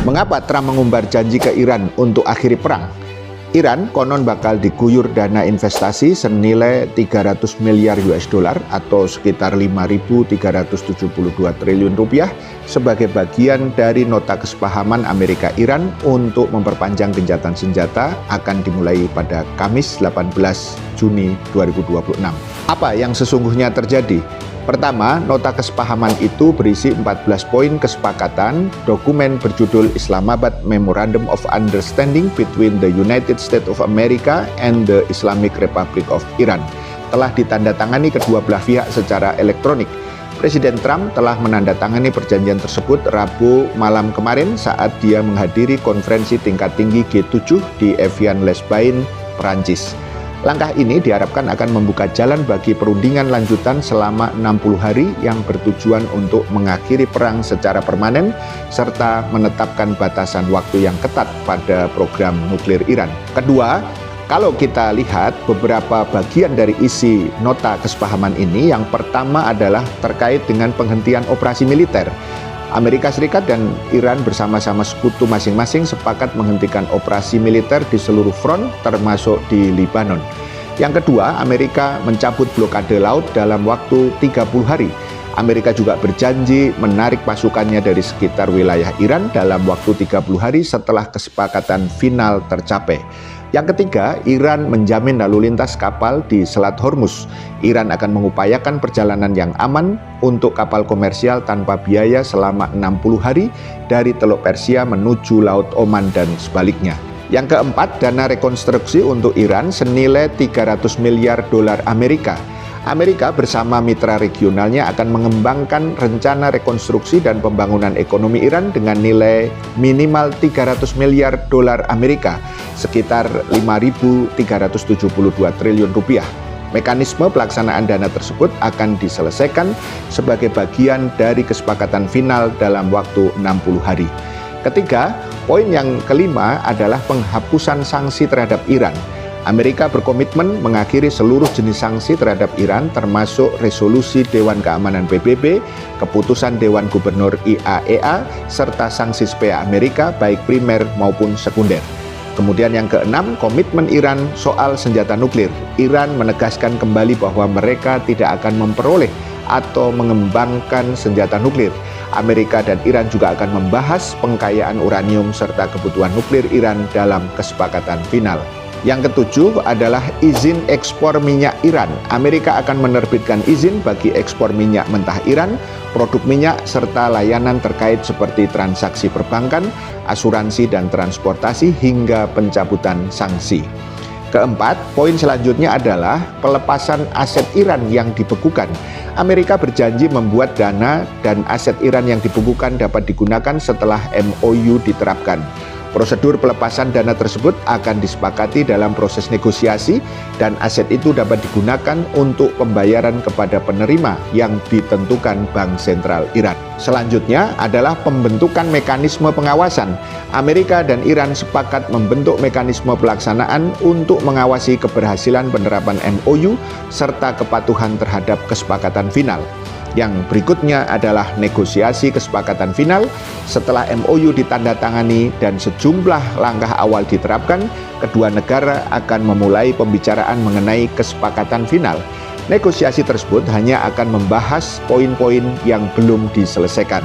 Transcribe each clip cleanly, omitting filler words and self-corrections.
Mengapa Trump mengumbar janji ke Iran untuk akhiri perang? Iran konon bakal diguyur dana investasi senilai 300 miliar US dollar atau sekitar 5.372 triliun rupiah sebagai bagian dari nota kesepahaman Amerika-Iran untuk memperpanjang gencatan senjata akan dimulai pada Kamis 18 Juni 2026. Apa yang sesungguhnya terjadi? Pertama, nota kesepahaman itu berisi 14 poin kesepakatan. Dokumen berjudul Islamabad Memorandum of Understanding between the United States of America and the Islamic Republic of Iran telah ditandatangani kedua belah pihak secara elektronik. Presiden Trump telah menandatangani perjanjian tersebut Rabu malam kemarin saat dia menghadiri konferensi tingkat tinggi G7 di Evian-les-Bains, Perancis. Langkah ini diharapkan akan membuka jalan bagi perundingan lanjutan selama 60 hari yang bertujuan untuk mengakhiri perang secara permanen serta menetapkan batasan waktu yang ketat pada program nuklir Iran. Kedua, kalau kita lihat beberapa bagian dari isi nota kesepahaman ini, yang pertama adalah terkait dengan penghentian operasi militer. Amerika Serikat dan Iran bersama-sama sekutu masing-masing sepakat menghentikan operasi militer di seluruh front termasuk di Lebanon. Yang kedua, Amerika mencabut blokade laut dalam waktu 30 hari. Amerika juga berjanji menarik pasukannya dari sekitar wilayah Iran dalam waktu 30 hari setelah kesepakatan final tercapai. Yang ketiga, Iran menjamin lalu lintas kapal di Selat Hormuz. Iran akan mengupayakan perjalanan yang aman untuk kapal komersial tanpa biaya selama 60 hari dari Teluk Persia menuju Laut Oman dan sebaliknya. Yang keempat, dana rekonstruksi untuk Iran senilai 300 miliar dolar Amerika. Amerika bersama mitra regionalnya akan mengembangkan rencana rekonstruksi dan pembangunan ekonomi Iran dengan nilai minimal 300 miliar dolar Amerika, sekitar 5.372 triliun rupiah. Mekanisme pelaksanaan dana tersebut akan diselesaikan sebagai bagian dari kesepakatan final dalam waktu 60 hari. Ketiga, poin yang kelima adalah penghapusan sanksi terhadap Iran. Amerika berkomitmen mengakhiri seluruh jenis sanksi terhadap Iran termasuk resolusi Dewan Keamanan PBB, keputusan Dewan Gubernur IAEA, serta sanksi sepihak Amerika baik primer maupun sekunder. Kemudian yang keenam, komitmen Iran soal senjata nuklir. Iran menegaskan kembali bahwa mereka tidak akan memperoleh atau mengembangkan senjata nuklir. Amerika dan Iran juga akan membahas pengkayaan uranium serta kebutuhan nuklir Iran dalam kesepakatan final. Yang ketujuh adalah izin ekspor minyak Iran. Amerika akan menerbitkan izin bagi ekspor minyak mentah Iran, produk minyak, serta layanan terkait seperti transaksi perbankan, asuransi, dan transportasi hingga pencabutan sanksi. Keempat, poin selanjutnya adalah pelepasan aset Iran yang dibekukan. Amerika berjanji membuat dana dan aset Iran yang dibekukan dapat digunakan setelah MOU diterapkan. Prosedur pelepasan dana tersebut akan disepakati dalam proses negosiasi dan aset itu dapat digunakan untuk pembayaran kepada penerima yang ditentukan Bank Sentral Iran. Selanjutnya adalah pembentukan mekanisme pengawasan. Amerika dan Iran sepakat membentuk mekanisme pelaksanaan untuk mengawasi keberhasilan penerapan MOU serta kepatuhan terhadap kesepakatan final. Yang berikutnya adalah negosiasi kesepakatan final. Setelah MOU ditandatangani dan sejumlah langkah awal diterapkan, kedua negara akan memulai pembicaraan mengenai kesepakatan final. Negosiasi tersebut hanya akan membahas poin-poin yang belum diselesaikan.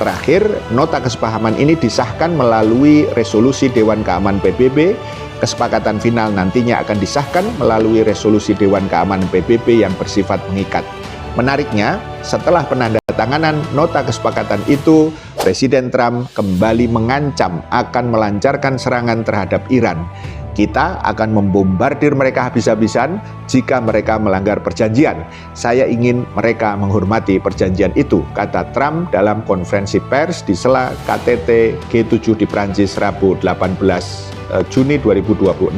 Terakhir, nota kesepahaman ini disahkan melalui resolusi Dewan Keamanan PBB. Kesepakatan final nantinya akan disahkan melalui resolusi Dewan Keamanan PBB yang bersifat mengikat. Menariknya, setelah penandatanganan nota kesepakatan itu, Presiden Trump kembali mengancam akan melancarkan serangan terhadap Iran. Kita akan membombardir mereka habis-habisan jika mereka melanggar perjanjian. Saya ingin mereka menghormati perjanjian itu, kata Trump dalam konferensi pers di sela KTT G7 di Prancis Rabu 18 Juni 2026.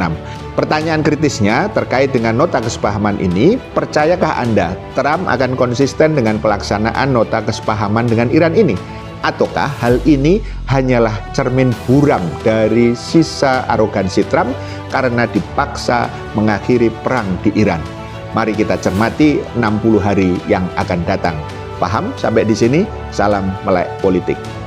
Pertanyaan kritisnya terkait dengan nota kesepahaman ini, percayakah Anda Trump akan konsisten dengan pelaksanaan nota kesepahaman dengan Iran ini? Ataukah hal ini hanyalah cermin buram dari sisa arogansi Trump karena dipaksa mengakhiri perang di Iran? Mari kita cermati 60 hari yang akan datang. Paham sampai di sini? Salam melek politik.